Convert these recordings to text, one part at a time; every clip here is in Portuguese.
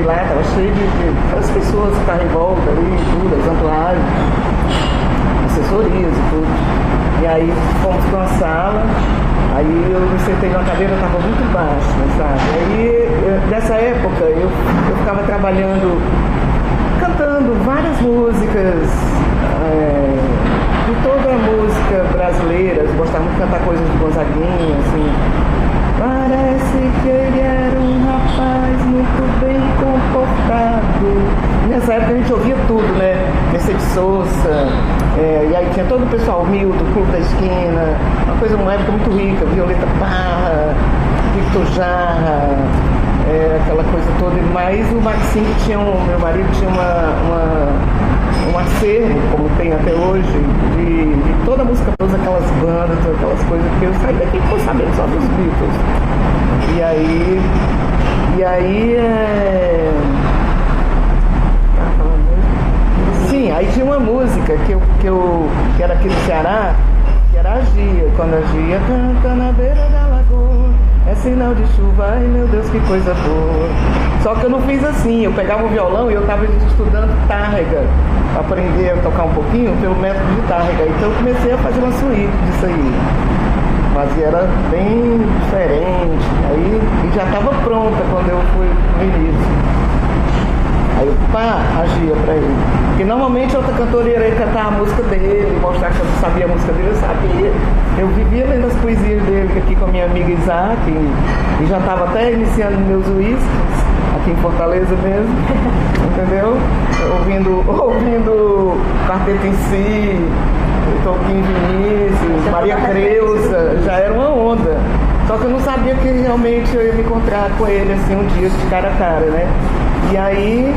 lá, estava cheio de as pessoas que estavam em volta ali, tudo, as entouragens, assessorias e tudo. E aí fomos para uma sala, aí eu me sentei numa cadeira, estava muito baixa, sabe? Aí, nessa época, eu ficava trabalhando, cantando várias músicas, de toda a música brasileira, eu gostava muito de cantar coisas de Gonzaguinha, assim. Parece que ele era um rapaz muito bem comportado. Nessa época a gente ouvia tudo, né? Mercedes Sosa, e aí tinha todo o pessoal humilde, do Clube da Esquina, uma época muito rica, Violeta Parra, Victor Jarra, aquela coisa toda. Mas o Maxim, meu marido, tinha um acervo, como tem até hoje, de toda a música, todas aquelas bandas, todas aquelas coisas, porque eu saí daqui e tô sabendo só dos Beatles. Sim, aí tinha uma música que era aqui no Ceará, que era a Gia, quando a Gia canta na beira da lagoa, é sinal de chuva, ai meu Deus, que coisa boa. Só que eu não fiz assim, eu pegava o violão e eu estava estudando tárrega, para aprender a tocar um pouquinho pelo método de tárrega. Então eu comecei a fazer uma suíte disso aí. Mas era bem diferente. Aí e já estava pronta quando eu fui no início. Aí eu agia para ele. Porque normalmente outra cantora ia cantar a música dele, mostrar que eu sabia a música dele, eu sabia. Eu vivia lendo as poesias dele aqui com a minha amiga Isaac, e já estava até iniciando meus uísques, aqui em Fortaleza mesmo, entendeu? Ouvindo Quarteto em Si, Toquinho Vinícius, Maria Creuza, já era uma onda. Só que eu não sabia que realmente eu ia me encontrar com ele assim um dia de cara a cara, né? E aí,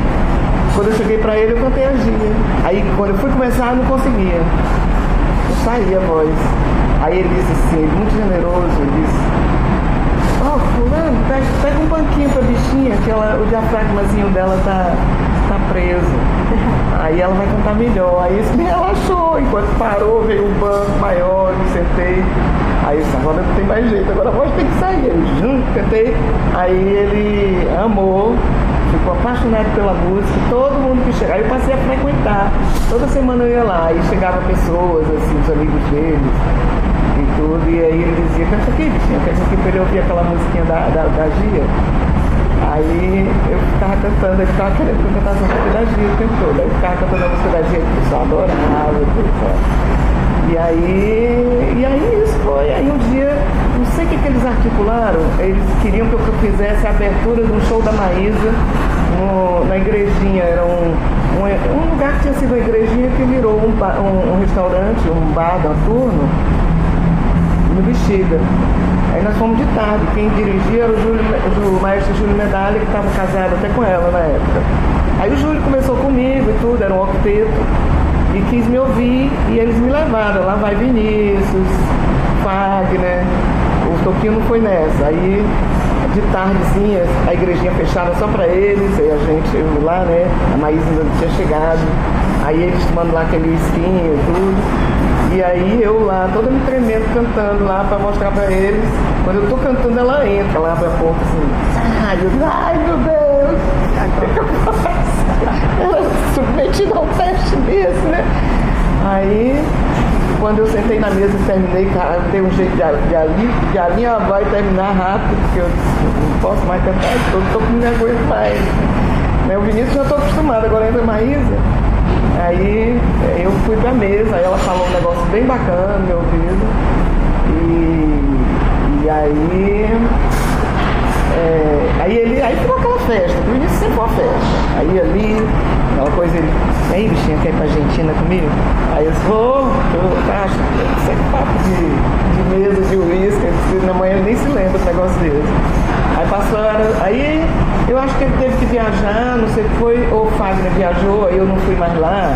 quando eu cheguei pra ele, eu cantei a Gia. Aí, quando eu fui começar, eu não conseguia. Não saía a voz. Aí ele disse assim, muito generoso, ele disse: ó, fulano, pega um banquinho pra bichinha, que o diafragmazinho dela tá preso. Aí ela vai cantar melhor. Aí isso me relaxou. Enquanto parou, veio um banco maior, me sentei. Aí eu disse, agora não tem mais jeito, agora a voz tem que sair. Eu cantei. Aí ele amou, ficou apaixonado pela música, todo mundo que chegava. Aí eu passei a frequentar. Toda semana eu ia lá, e chegava pessoas, assim, os amigos deles e tudo. E aí ele dizia, canta aqui, bichinha, canta aqui pra ele ouvir aquela musiquinha da Gia. Aí eu ficava cantando, ele ficava querendo que eu cantasse a música da Gia o tempo todo. Aí eu ficava cantando a música da Gia, que o pessoal adorava, tudo, sabe? E aí isso foi. Aí um dia, não sei o que eles articularam, eles queriam que eu fizesse a abertura de um show da Maísa na igrejinha. Era um lugar que tinha sido uma igrejinha que virou um restaurante, um bar noturno, no Bexiga. Aí nós fomos de tarde, quem dirigia era o maestro Júlio Medalha, que estava casado até com ela na época. Aí o Júlio começou comigo e tudo, era um octeto, e quis me ouvir, e eles me levaram. Lá vai Vinícius, Fagner, o Toquinho não foi nessa. Aí de tardezinha, a igrejinha fechada só pra eles, aí eu lá, né, a Maísa ainda não tinha chegado, aí eles tomando lá aquele whiskinho e tudo. E aí eu lá, toda me tremendo, cantando lá pra mostrar pra eles. Quando eu tô cantando, ela entra, ela abre a porta assim, ai meu Deus, ela submetida a um teste desse, né? Aí, quando eu sentei na mesa e terminei, cara, eu dei um jeito de alinhavar e terminar rápido, porque eu não posso mais cantar, eu tô com vergonha demais. Né? O Vinícius já tô acostumado, agora entra a Maísa. Aí eu fui pra mesa, aí ela falou um negócio bem bacana no meu ouvido. E aí ficou aquela festa, no início sempre foi uma festa. Aí ali, aquela coisa, aí bichinha, quer ir pra Argentina comigo? Aí eu disse, eu acho, isso é papo de mesa, de uísque, na manhã nem se lembra esse negócio desse. Aí aí eu acho que ele teve que viajar, não sei o que foi, ou o Fagner viajou, aí eu não fui mais lá,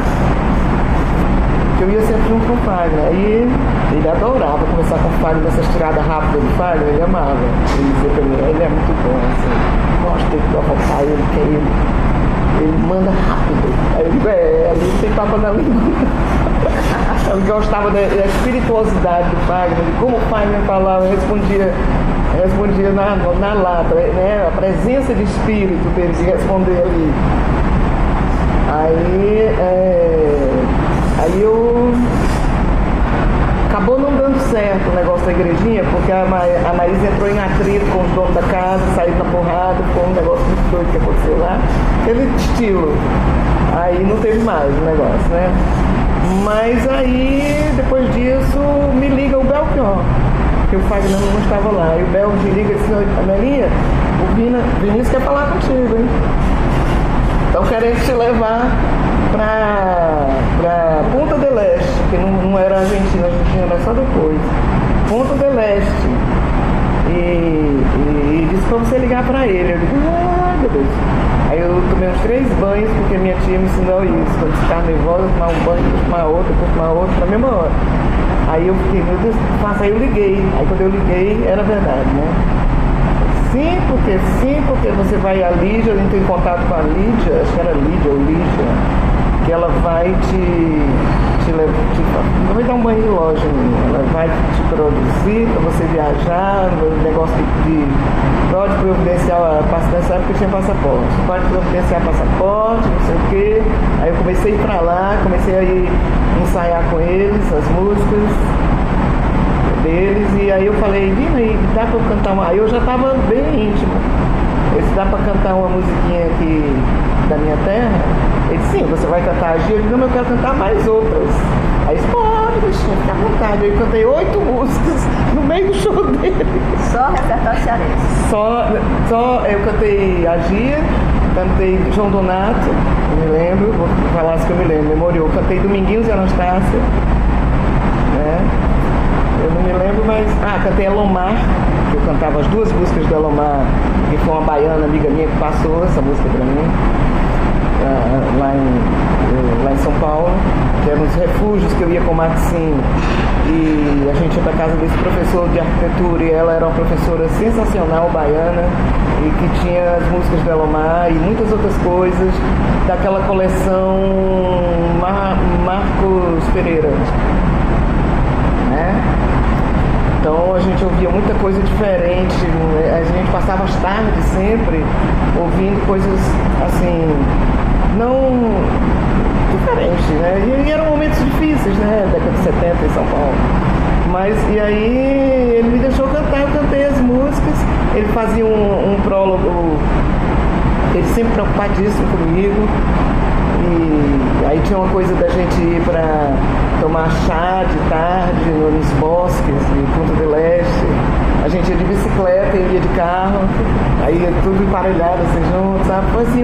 porque eu ia sempre junto com o Fagner. Aí ele adorava conversar com o Fagner, nessas tiradas rápidas do Fagner, ele amava. Ele dizia pra mim, ele é muito bom, assim, gosto de provocar ele, que ele manda rápido. Aí eu digo, ali não tem papo na língua. Eu gostava da espirituosidade do Fagner, de como o Fagner falava, eu respondia Respondia na lata, né? A presença de espírito dele de responder ali. Aí eu... Acabou não dando certo o negócio da igrejinha, porque a Marisa entrou em atrito com os donos da casa, saiu na porrada, foi um negócio muito doido que aconteceu lá. Teve estilo. Aí não teve mais o negócio, né? Mas aí, depois disso, me liga o Belchior, que o Fagner não estava lá. E o Bel me liga e disse: Amelinha, o Vinícius quer falar contigo, hein? Então querendo te levar para Punta del Este, que não era Argentina, a Argentina era só depois. Punta del Este. E disse para você ligar para ele. Eu digo: meu Deus. Aí eu tomei uns 3 banhos, porque minha tia me ensinou isso. Quando você estava nervosa, tomar um banho, depois tomar outro, na mesma hora. Aí eu fiquei: meu Deus, aí eu liguei. Aí quando eu liguei, era verdade, né? Sim, porque você vai a Lídia, eu entrei em contato com a Lídia, acho que era Lídia ou Lídia, que ela vai não vai dar um banho de loja, ela vai te produzir para você viajar, no negócio pode providenciar, nessa época eu tinha passaporte, pode providenciar passaporte, não sei o quê. Aí eu comecei a ir para lá, comecei a ir ensaiar com eles as músicas deles, e aí eu falei: Vina, aí dá pra eu cantar uma... Aí eu já tava bem íntimo. Ele disse: dá pra cantar uma musiquinha aqui da minha terra? Ele disse: sim, você vai cantar a Gia? Eu digo: não, eu quero cantar mais outras. Aí disse: pode, bichinho, fica à vontade. Aí eu cantei 8 músicas no meio do show dele. Só repertório cearense? Só eu cantei a Gia, cantei João Donato, eu me lembro, vou falar assim que eu me lembro, memoriou. Cantei Dominguinhos e Anastácia, né? Eu não me lembro, mas... cantei Elomar, que eu cantava as 2 músicas do Elomar, que foi uma baiana amiga minha que passou essa música pra mim, lá em São Paulo, que eram os refúgios que eu ia com o Maxim, e a gente ia pra casa desse professor de arquitetura, e ela era uma professora sensacional, baiana, e que tinha as músicas do Elomar e muitas outras coisas daquela coleção Marcos Pereira, né? Então a gente ouvia muita coisa diferente, a gente passava as tardes sempre ouvindo coisas assim, não diferentes, né? E eram momentos difíceis, né? Década de 70 em São Paulo. Mas, e aí ele me deixou cantar, eu cantei as músicas, ele fazia um prólogo, ele sempre preocupadíssimo comigo. E aí tinha uma coisa da gente ir para tomar chá de tarde nos bosques de Punta del Este. A gente ia de bicicleta, ele ia de carro, aí ia tudo emparelhado assim junto, sabe? Foi assim,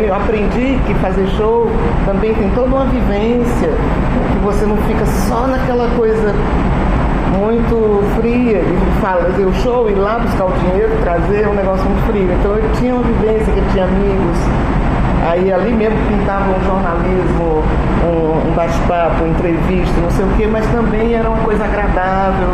eu aprendi que fazer show também tem toda uma vivência, que você não fica só naquela coisa muito fria, de fazer o show, ir lá buscar o dinheiro, trazer um negócio muito frio. Então eu tinha uma vivência, que eu tinha amigos. Aí ali mesmo pintava um jornalismo, um bate-papo, entrevista, não sei o quê, mas também era uma coisa agradável,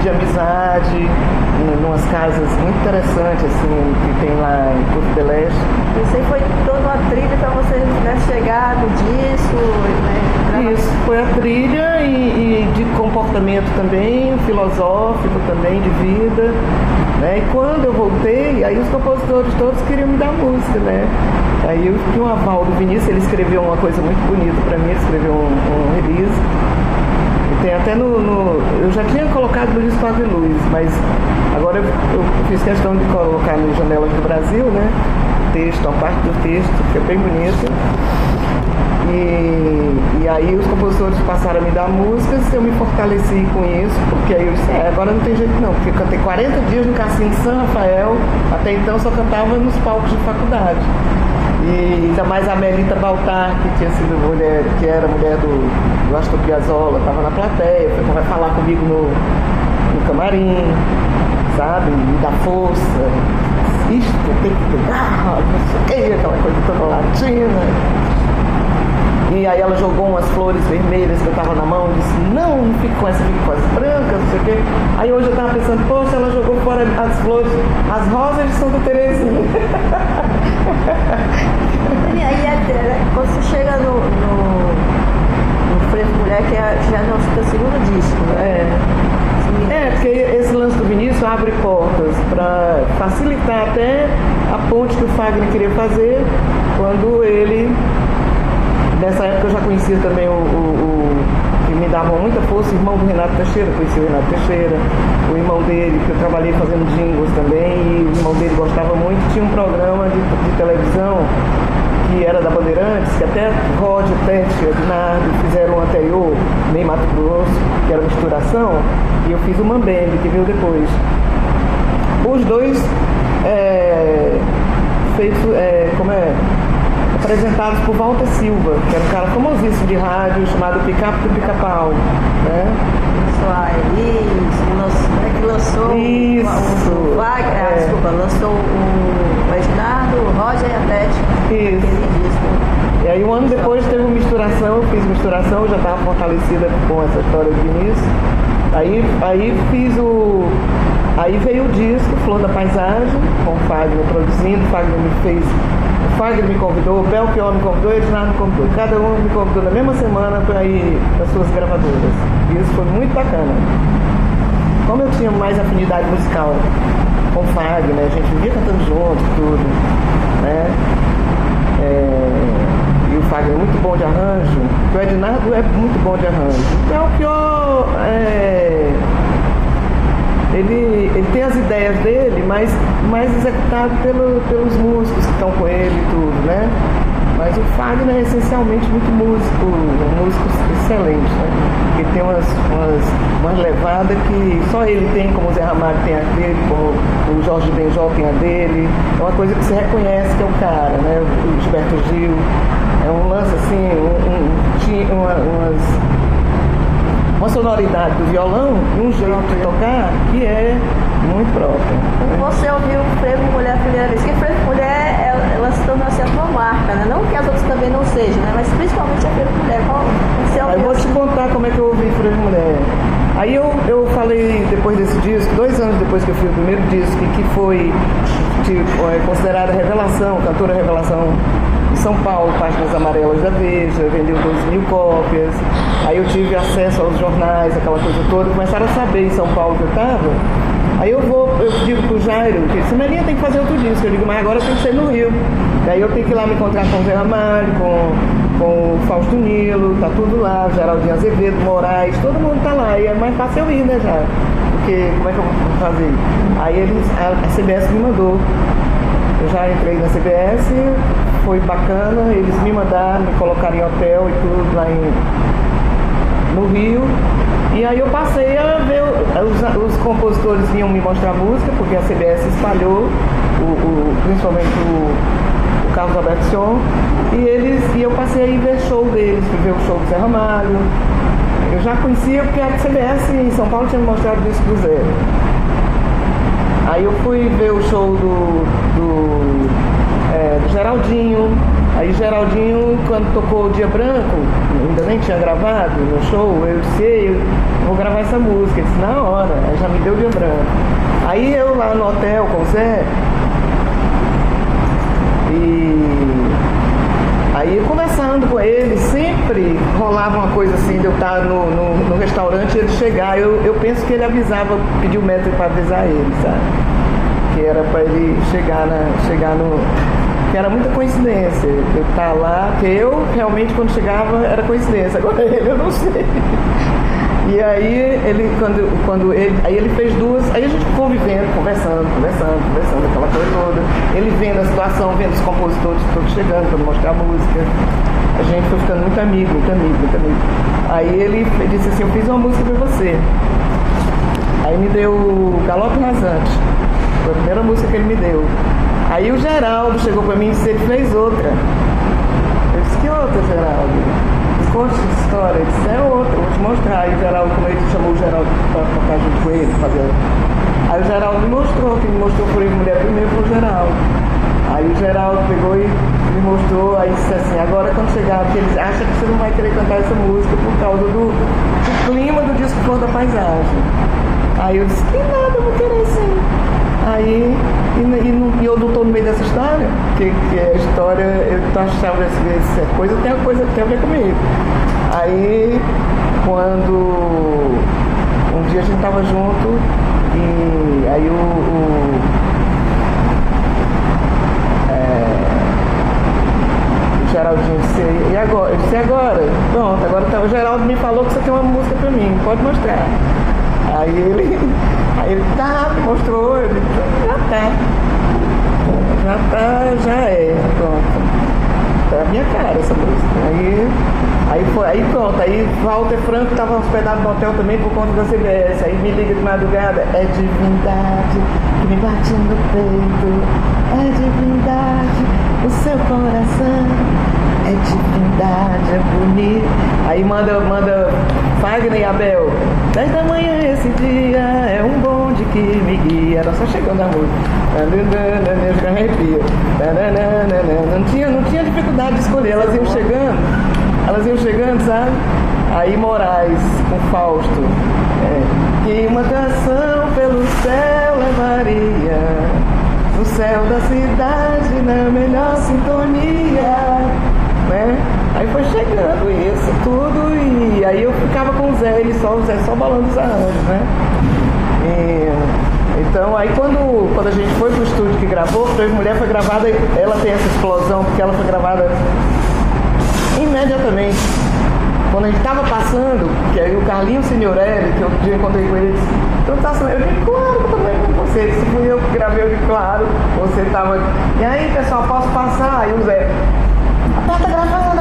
de amizade, em umas casas muito interessantes, assim, que tem lá em Punta del Este. Isso aí foi toda uma trilha para você, né, chegar no disco, né? Isso, foi a trilha e de comportamento também, filosófico também, de vida, né? E quando eu voltei, aí os compositores todos queriam me dar música, né? Aí eu tinha um aval do Vinícius, ele escreveu uma coisa muito bonita para mim, ele escreveu um release. E tem até eu já tinha colocado no disco Água e Luz, mas agora eu fiz questão de colocar no Janelas do Brasil, né? O texto, a parte do texto, que é bem bonita. E aí os compositores passaram a me dar músicas, eu me fortaleci com isso, porque aí eu disse: agora não tem jeito não, porque eu cantei 40 dias no Cassino de São Rafael, até então só cantava nos palcos de faculdade. E ainda mais a Melita Baltar, que tinha sido mulher, que era mulher do Astor Piazzolla, estava na plateia, vai falar comigo no camarim, sabe? Me dá força, isto tem que pegar, não sei o que, aquela coisa toda latina. E aí ela jogou umas flores vermelhas que eu tava na mão e disse: não fique com essa, fique com as brancas, não sei o quê. Aí hoje eu tava pensando: poxa, ela jogou fora as flores, as rosas de Santa Terezinha. E aí quando você chega no Frevo Mulher, que já é o seu segundo disco, né? Porque esse lance do Vinícius abre portas para facilitar até a ponte que o Fagner queria fazer quando ele... Nessa época eu já conhecia também que me dava muita força, o irmão do Renato Teixeira, conheci o Renato Teixeira, o irmão dele, que eu trabalhei fazendo jingles também, e o irmão dele gostava muito, tinha um programa de televisão que era da Bandeirantes, que até Roger, Tete, Ednardo fizeram um anterior, nem Mato Grosso, que era misturação, e eu fiz o Mambembe, que veio depois. Os dois apresentados por Walter Silva, que era um cara famosíssimo de rádio, chamado Picapo do Pica-Pau, né? Isso aí, que lançou isso. Lançou o Ednardo, o Roger e a Tete. Isso. E aí um ano depois teve uma misturação, eu fiz misturação, já estava fortalecida com essa história de Vinícius. Aí veio o disco, Flor da Paisagem, com o Fagner produzindo, o Fagner me convidou, o Belchior me convidou, o Ednardo me convidou. Cada um me convidou na mesma semana para ir para suas gravadoras. E isso foi muito bacana. Como eu tinha mais afinidade musical com o Fagner, a gente vivia cantando junto, tudo, né? E o Fagner é muito bom de arranjo, o Ednardo é muito bom de arranjo. O Belchior ele tem as ideias dele, mas mais executado pelos músicos que estão com ele e tudo, né? Mas o Fagner é essencialmente muito músico, um músico excelente, né? Ele tem umas levadas que só ele tem, como o Zé Ramalho tem a dele, como o Jorge Benjol tem a dele. É uma coisa que você reconhece que é o cara, né? O Gilberto Gil. É um lance assim, uma sonoridade do violão e um jeito de tocar que é muito próprio. Você ouviu o Frevo Mulher a primeira vez, porque Frevo Mulher ela se tornou assim uma marca, né? Não que as outras também não sejam, né? Mas principalmente a Frevo Mulher. Aí eu vou te contar como é que eu ouvi Frevo Mulher. Aí eu falei depois desse disco, 2 anos depois que eu fiz o primeiro disco, que foi considerada revelação, cantora revelação em São Paulo, Páginas Amarelas da Veja, vendeu 12.000 cópias. Aí eu tive acesso aos jornais, aquela coisa toda, começaram a saber em São Paulo que eu estava. Aí eu digo pro Jairo, que disse, Maria tem que fazer outro disco. Eu digo, mas agora tem que ser no Rio. Daí eu tenho que ir lá me encontrar com o Zé Ramalho, com o Fausto Nilo, tá tudo lá, Geraldinho Azevedo, Moraes, todo mundo tá lá. E é mais fácil eu ir, né, já? Porque como é que eu vou fazer? Aí a CBS me mandou. Eu já entrei na CBS, foi bacana, eles me mandaram, me colocaram em hotel e tudo lá no Rio. E aí eu passei a ver, os compositores vinham me mostrar música, porque a CBS espalhou, principalmente o Carlos Alberto Sion, e eu passei a ir ver show deles, fui ver o show do Zé Ramalho. Eu já conhecia porque a CBS em São Paulo tinha me mostrado o disco do Zé. Aí eu fui ver o show do Geraldinho. Aí Geraldinho, quando tocou o Dia Branco, ainda nem tinha gravado no show, eu disse, eu vou gravar essa música. Ele disse, na hora, aí já me deu o Dia Branco. Aí eu lá no hotel com o Zé, e aí conversando com ele, sempre rolava uma coisa assim de eu estar no restaurante e ele chegar. Eu penso que ele avisava, pediu o médico para avisar ele, sabe? Que era para ele chegar no... Que era muita coincidência eu estar lá, que eu realmente quando chegava era coincidência, agora ele eu não sei. E aí aí ele fez 2, aí a gente ficou vivendo, conversando, aquela coisa toda. Ele vendo a situação, vendo os compositores todos chegando para mostrar a música. A gente foi ficando muito amigo. Aí ele disse assim, eu fiz uma música para você. Aí me deu Galope Rasante, foi a primeira música que ele me deu. Aí o Geraldo chegou pra mim e disse, ele fez outra. Eu disse, que outra, Geraldo? Conta essa história. Ele disse, é outra, vou te mostrar. Aí o Geraldo, como ele chamou o Geraldo pra tocar junto com ele, fazer. Aí o Geraldo me mostrou, quem me mostrou foi a mulher primeiro foi o Geraldo. Aí o Geraldo pegou e me mostrou, aí disse assim, agora quando chegar, porque eles acham que você não vai querer cantar essa música por causa do clima do disco Flor da Paisagem. Aí eu disse, que nada, eu vou querer sim. Aí, e eu não estou no meio dessa história, que a história, eu achava essa coisa tem a ver comigo. Aí, quando um dia a gente tava junto e aí o Geraldinho disse, e agora? Eu disse, agora? Pronto, agora o Geraldo me falou que você tem uma música pra mim, pode mostrar. Aí ele mostrou, ele já é, pronto. É a minha cara essa música. Aí pronto, aí Walter Franco estava hospedado no hotel também por conta da CBS. Aí me liga de madrugada, é divindade que me bate no peito, é divindade o seu coração, é divindade, é bonito. Aí manda Fagner e Abel, 10 da manhã esse dia, é um bonde que me guia. Era só chegando a música. Eu já arrepio. Não tinha dificuldade de escolher, elas iam chegando, sabe? Aí Moraes com Fausto, que uma canção pelo céu levaria, no céu da cidade, na melhor sintonia, né? Aí foi chegando isso tudo, e aí eu ficava com o Zé, o Zé só balando os arranjos, né? Então, aí quando a gente foi pro estúdio que gravou, Frevo e Mulher foi gravada, ela tem essa explosão, porque ela foi gravada imediatamente. Quando a gente tava passando, que aí o Carlinhos Signorelli, que eu encontrei com ele, disse, tu tá assinando? Eu disse, claro que eu tô bem com você. Ele disse, fui eu que gravei, eu disse, claro, você tava. E aí, pessoal, posso passar? Aí o Zé, aperta gravando.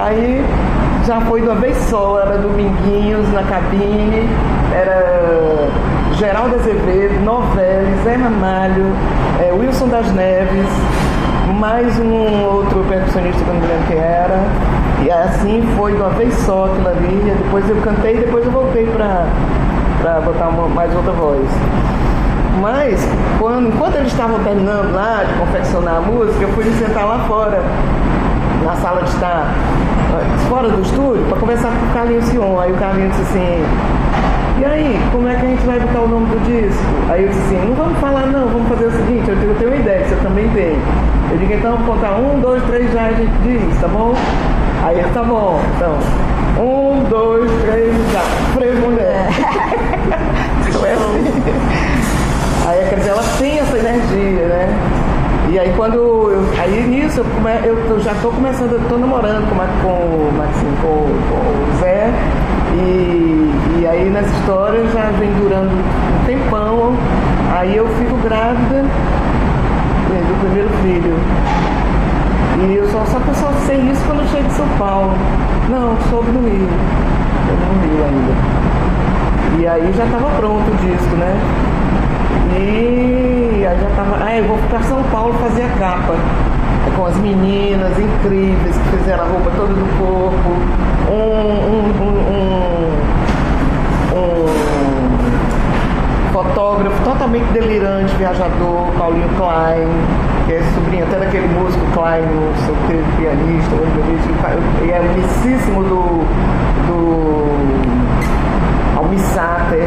Aí já foi de uma vez só, era Dominguinhos na cabine, era Geraldo Azevedo, Novelli, Zé Ramalho, Wilson das Neves, mais um outro percussionista que eu não me lembro quem era, e assim foi de uma vez só aquilo ali. Depois eu cantei e depois eu voltei pra botar mais outra voz. Mas enquanto eles estavam terminando lá de confeccionar a música, eu fui me sentar lá fora, na sala de estar, fora do estúdio, para conversar com o Carlinhos Sion. Aí o Carlinhos disse assim, e aí, como é que a gente vai botar o nome do disco? Aí eu disse assim, não vamos falar não, vamos fazer o seguinte, eu tenho uma ideia, que você também tem. Eu digo, então vamos contar 1, 2, 3, já a gente diz, tá bom? Aí ele, tá bom, então 1, 2, 3, já, Frevo e Mulher. Então é assim. Aí quer dizer, ela tem essa energia, né? E aí aí nisso eu já estou começando, eu estou namorando com o Maxime, com o Zé, e aí nessa história já vem durando um tempão, aí eu fico grávida do primeiro filho. E eu só que eu só sei isso quando eu chego de São Paulo. Não, soube no Rio. Eu no Rio ainda. E aí já estava pronto o disco, né? E aí já tava, eu vou para São Paulo fazer a capa, com as meninas incríveis que fizeram a roupa toda do corpo, um fotógrafo totalmente delirante, viajador, Paulinho Klein, que é sobrinho até daquele músico Klein, não sei o que, pianista, e é amicíssimo do Almissater.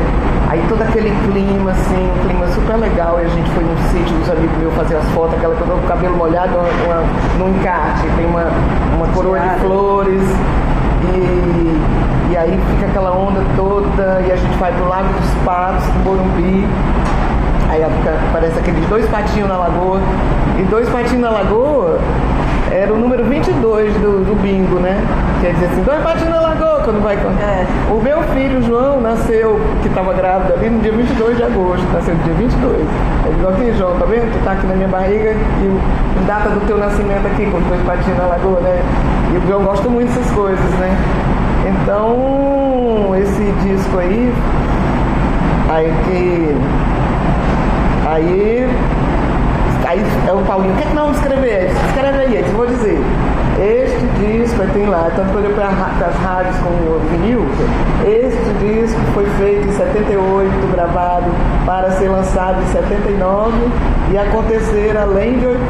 Aí todo aquele clima, assim, um clima super legal. E a gente foi num sítio dos amigos meus fazer as fotos, aquela que eu tô com o cabelo molhado num encarte, tem uma coroa de flores, e aí fica aquela onda toda, e a gente vai pro Lago dos Patos, do Morumbi. Aí aparece aqueles 2 patinhos na lagoa, e 2 patinhos na lagoa era o número 22 do bingo, né? Quer dizer assim, 2 patinhos na lagoa, quando vai contar. O meu filho, João, nasceu, que estava grávida ali, no dia 22 de agosto, nasceu no dia 22. Eu digo, aqui, João, tá vendo? Tu tá aqui na minha barriga, e a data do teu nascimento aqui, com 2 patinhos na lagoa, né? E o João gosta muito dessas coisas, né? Então, esse disco aí é o Paulinho, o que é que nós vamos escrever? Escreve aí, eu vou dizer. Este disco, aí tem lá, tanto que eu olhei para as rádios com o vinil, este disco foi feito em 78, gravado para ser lançado em 79 e acontecer além de 80.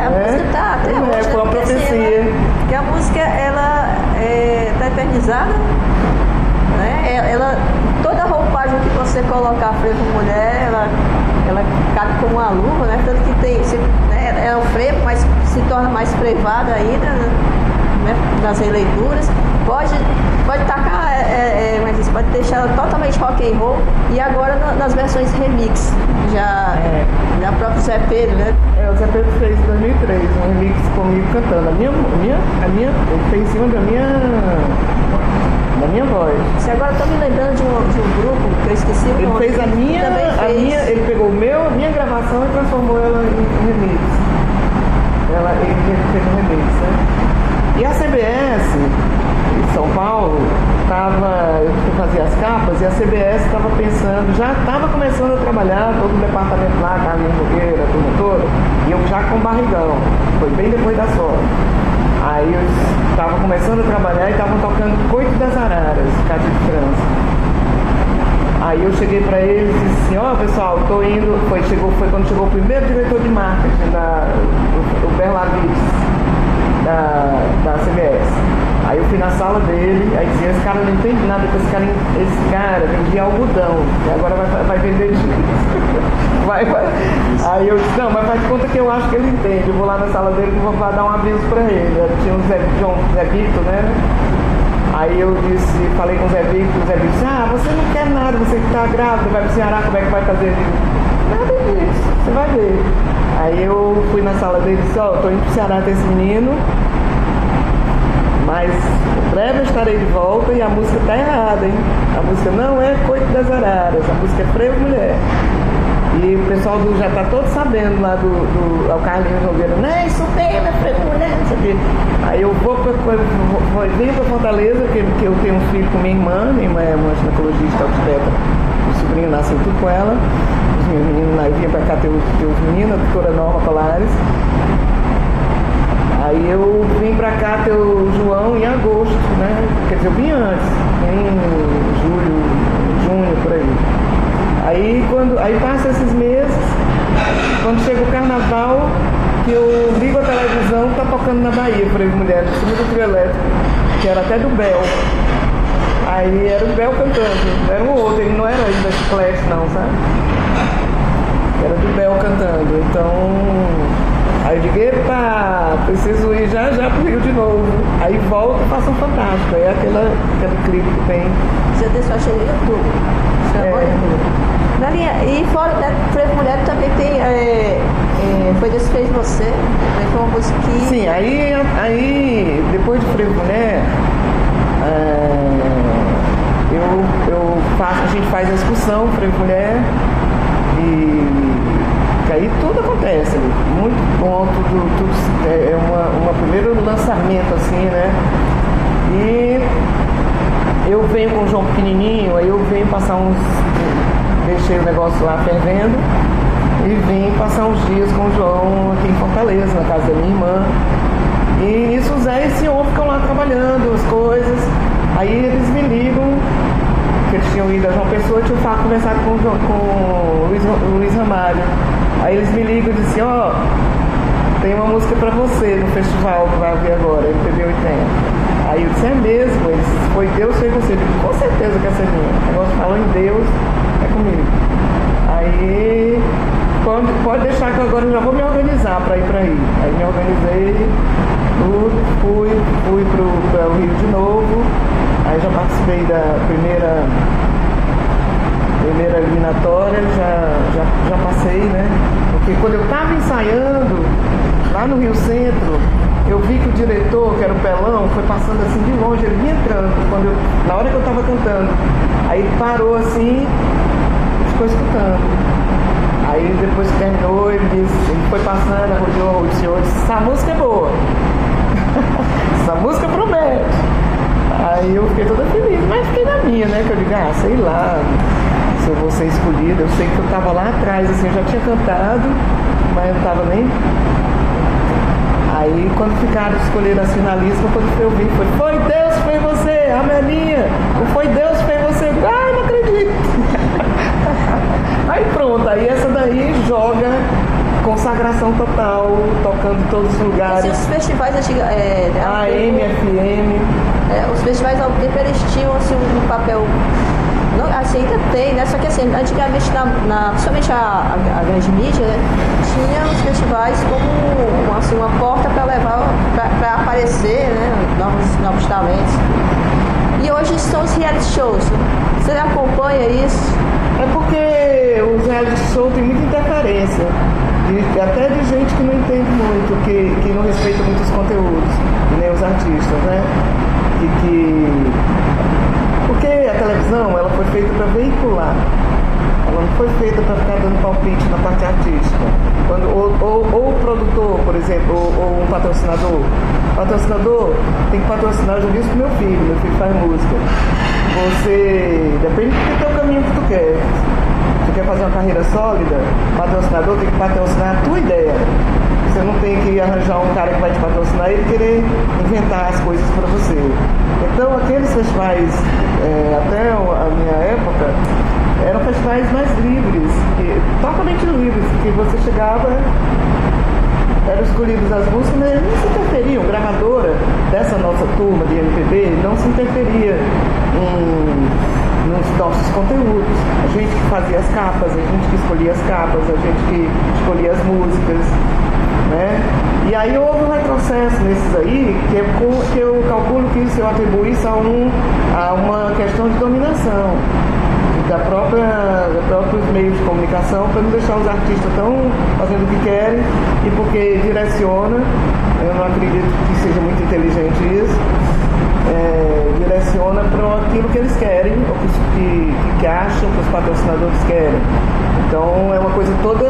A música tá até hoje. Foi uma profecia. Que a música, ela tá eternizada, né? Ela, toda a roupagem que você colocar Frevo Mulher, ela cabe como uma luva, né? Tanto que é um frevo, mas se torna mais frevada ainda, né? Nas releituras. pode tacar, mas isso pode deixar ela totalmente rock and roll. E agora nas versões remix, já próprio Zé Pedro, né? O Zé Pedro fez em 2003 um remix comigo cantando. Ele fez em cima da minha voz. Você agora tá me lembrando de um grupo que eu esqueci o nome. Ele fez ele pegou a minha gravação e transformou ela em remix. Ele fez um remix, né? E a CBS em São Paulo eu fazia as capas e a CBS estava pensando, já estava começando a trabalhar, todo o departamento lá, Carlinhos Nogueira, a turma toda, e eu já com barrigão, foi bem depois da sorte. Aí eu estava começando a trabalhar e estavam tocando Coito das Araras, Cátia de França. Aí eu cheguei para eles e disse assim, pessoal, tô indo, foi quando chegou o primeiro diretor de marketing, o Berlavides, da CBS. Aí eu fui na sala dele, aí dizia, esse cara não entende nada, esse cara vendia algodão, e agora vai vender disco. Aí eu disse, não, mas faz conta que eu acho que ele entende, eu vou lá na sala dele e vou dar um aviso pra ele. Tinha o Zé Victor, né? Aí eu falei com o Zé Victor disse, você não quer nada, você que tá grávida, vai pro Ceará, como é que vai fazer? Eu digo, nada disso, você vai ver. Aí eu fui na sala dele e disse, tô indo pro Ceará ter esse menino, mas breve eu estarei de volta e a música tá errada, hein? A música não é Coito das Araras, a música é Frevo Mulher. E o pessoal já tá todo sabendo lá do Carlinhos Nogueira, né? Isso mesmo, é Frevo Mulher, não sei o quê. Aí eu venho pra Fortaleza, porque eu tenho um filho com minha irmã é uma ginecologista obstetra, o sobrinho nasceu tudo com ela, os meus meninos lá, eu vinha pra cá ter os meninos, a doutora Norma Colares. Aí eu vim pra cá ter o João em agosto, né? Quer dizer, eu vim antes, em junho, por aí. Aí passa esses meses, quando chega o carnaval, que eu ligo a televisão, tá tocando na Bahia, Frevo Mulher, em cima do trio elétrico, que era até do Bel. Aí era o Bel cantando, era um outro, ele não era ainda Chiclete não, sabe? Era do Bel cantando, então... Aí eu digo, epa, preciso ir já pro Rio de novo. Aí volto e faço um Fantástico. Aí é aquele clipe que tem. Você deixou achei no YouTube. Marinha, e fora da Frevo Mulher também tem. Foi desse Fez Você, né? Foi uma musiquinha. Sim, aí depois de Frevo Mulher, a gente faz a excursão Frevo Mulher e aí tudo acontece, muito bom, tudo é um primeiro lançamento assim, né? E eu venho com o João pequenininho, aí eu venho passar deixei o negócio lá fervendo e vim passar uns dias com o João aqui em Fortaleza, na casa da minha irmã. E nisso o Zé e esse homem ficam lá trabalhando as coisas, aí eles me ligam, que eles tinham ido a João Pessoa, eu tinha conversado com o Luiz Ramalho. Aí eles me ligam e dizem, tem uma música pra você no festival que vai haver agora, MPB 80. Aí eu disse, é mesmo? Eles, foi Deus, foi você. Eu digo, com certeza que essa é minha. O negócio falou em Deus, é comigo. Aí, pode deixar que agora eu já vou me organizar pra ir pra aí. Aí me organizei, fui pro Rio de novo. Aí já participei da primeira eliminatória, já passei, né? Porque quando eu estava ensaiando lá no Rio Centro, eu vi que o diretor, que era o Pelão, foi passando assim de longe, ele vinha entrando, na hora que eu estava cantando. Aí ele parou assim e ficou escutando. Aí depois que terminou, ele foi passando, arrodeou o senhor, disse, essa música é boa. Essa música promete. Aí eu fiquei toda feliz, mas fiquei na minha, né? Que eu digo, sei lá, se eu vou ser escolhida. Eu sei que eu tava lá atrás, assim, eu já tinha cantado, mas eu tava nem... Aí quando ficaram escolhendo as finalistas, quando eu vi, foi Deus que fez você, a Melinha, foi Deus que fez você, não acredito. Aí pronto, aí essa daí joga consagração total, tocando em todos os lugares. E os festivais antigos, AM, FM. Os festivais ao tempo eles tinham assim, um papel. Não, assim, ainda tem, né? Só que assim, antigamente, principalmente a grande mídia, né? tinha os festivais como assim, uma porta para levar, para aparecer, né, novos talentos. E hoje são os reality shows. Você acompanha isso? É porque os reality shows tem muita interferência, até de gente que não entende muito, que não respeita muito os conteúdos, e nem os artistas, né? Porque a televisão, ela foi feita para veicular. Ela não foi feita para ficar dando palpite na parte artística. Ou o produtor, por exemplo, ou um patrocinador. O patrocinador tem que patrocinar, eu já disse pro meu filho faz música. Depende do teu caminho que tu quer. Se tu quer fazer uma carreira sólida, o patrocinador tem que patrocinar a tua ideia. Você não tem que arranjar um cara que vai te patrocinar e ele querer inventar as coisas para você. Então, aqueles festivais, até a minha época, eram festivais mais livres, totalmente livres, que você chegava, eram escolhidas as músicas, mas eles não se interferiam. Gravadora dessa nossa turma de MPB não se interferia nos nossos conteúdos. A gente que fazia as capas, a gente que escolhia as capas, a gente que escolhia as músicas, né? E aí houve um retrocesso nesses aí, que eu calculo que isso eu atribuo isso a uma questão de dominação dos próprios meios de comunicação, para não deixar os artistas tão fazendo o que querem, e porque direciona, eu não acredito que seja muito inteligente isso, direciona para aquilo que eles querem, ou que acham que os patrocinadores querem. Então é uma coisa toda,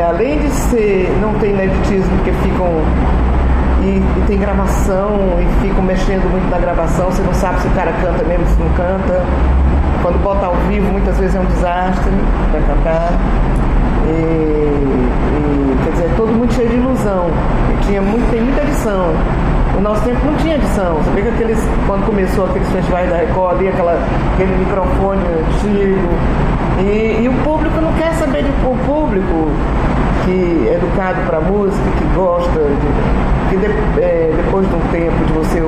além de não tem ineditismo, porque ficam e tem gravação e ficam mexendo muito na gravação, você não sabe se o cara canta mesmo, se não canta. Quando bota ao vivo, muitas vezes é um desastre para cantar. Quer dizer, todo mundo cheio de ilusão. Tem muita edição. No nosso tempo não tinha edição. Você vê que quando começou aqueles festivais da Record, aquele microfone antigo. E o público não quer saber o público que é educado para música, que gosta que depois de um tempo de você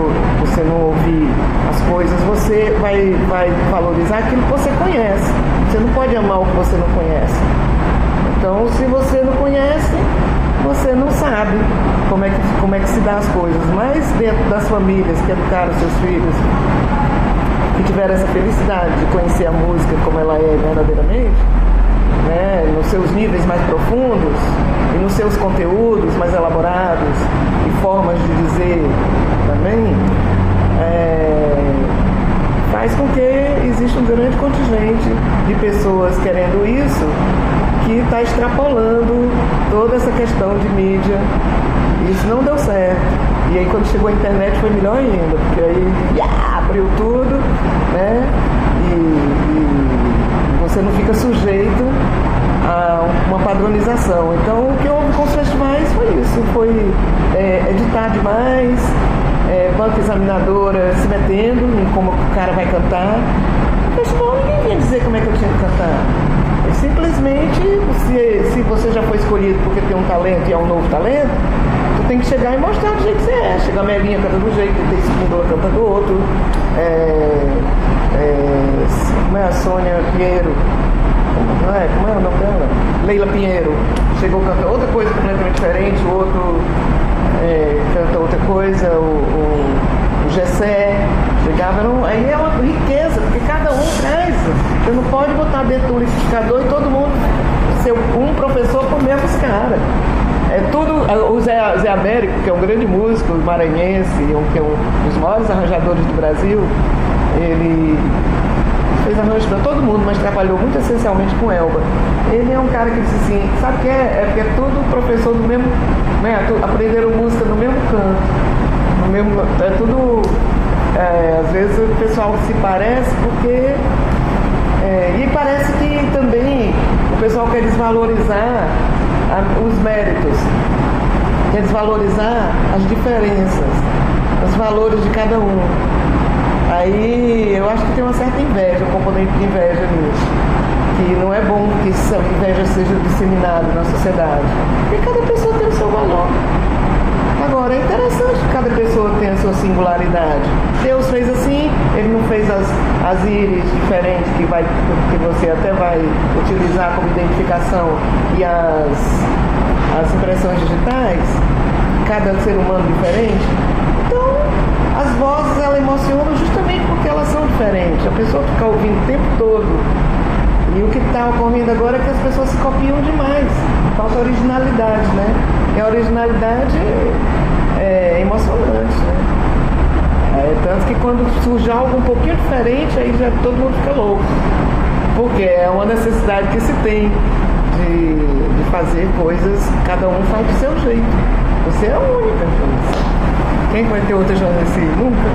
não ouvir as coisas, você vai valorizar aquilo que você conhece. Você não pode amar o que você não conhece. Então, se você não conhece, você não sabe como é que se dá as coisas. Mas dentro das famílias que educaram seus filhos, que tiveram essa felicidade de conhecer a música como ela é verdadeiramente, né, nos seus níveis mais profundos e nos seus conteúdos mais elaborados e formas de dizer também, faz com que exista um grande contingente de pessoas querendo isso, que está extrapolando toda essa questão de mídia. Isso não deu certo. E aí quando chegou a internet foi melhor ainda, porque aí abriu tudo, né? E você não fica sujeito a uma padronização. Então o que houve com os festivais foi isso, foi editar demais, banca examinadora se metendo em como o cara vai cantar. No festival ninguém vinha dizer como é que eu tinha que cantar. Simplesmente, se você já foi escolhido porque tem um talento e é um novo talento, tu tem que chegar e mostrar do jeito que você é. Chega a Melinha canta do jeito, tem Espíndola canta do outro. Como é a Sônia Pinheiro? Como é o nome dela? Leila Pinheiro. Chegou canta outra coisa completamente diferente, o outro canta outra coisa, o Gessé chegava, aí é uma riqueza, porque cada um traz. Você não pode botar dentro do liquidificador e todo mundo ser um professor com o mesmo cara. É tudo. O Zé Américo, que é um grande músico maranhense, que é um dos maiores arranjadores do Brasil, ele fez arranjo para todo mundo, mas trabalhou muito essencialmente com Elba. Ele é um cara que disse assim, sabe o que é? É porque é tudo professor do mesmo, né? Aprenderam música no mesmo canto, no mesmo, é tudo, às vezes o pessoal se parece porque, e parece que também o pessoal quer desvalorizar os méritos, quer desvalorizar as diferenças, os valores de cada um. Aí eu acho que tem uma certa inveja, um componente de inveja nisso, que não é bom que essa inveja seja disseminada na sociedade, porque cada pessoa tem o seu valor. Agora, é interessante que cada pessoa tenha a sua singularidade. Deus fez assim, Ele não fez as íris diferentes que você até vai utilizar como identificação e as impressões digitais, cada ser humano diferente. Então, as vozes, ela emocionam justamente porque elas são diferentes. A pessoa fica ouvindo o tempo todo. E o que está ocorrendo agora é que as pessoas se copiam demais. Falta originalidade, né? E a originalidade é emocionante, né? Tanto que quando surge algo um pouquinho diferente, aí já todo mundo fica louco. Porque é uma necessidade que se tem de fazer coisas, cada um faz do seu jeito. Você é a única, Jonas. Quem vai ter outra Jonas? Nunca.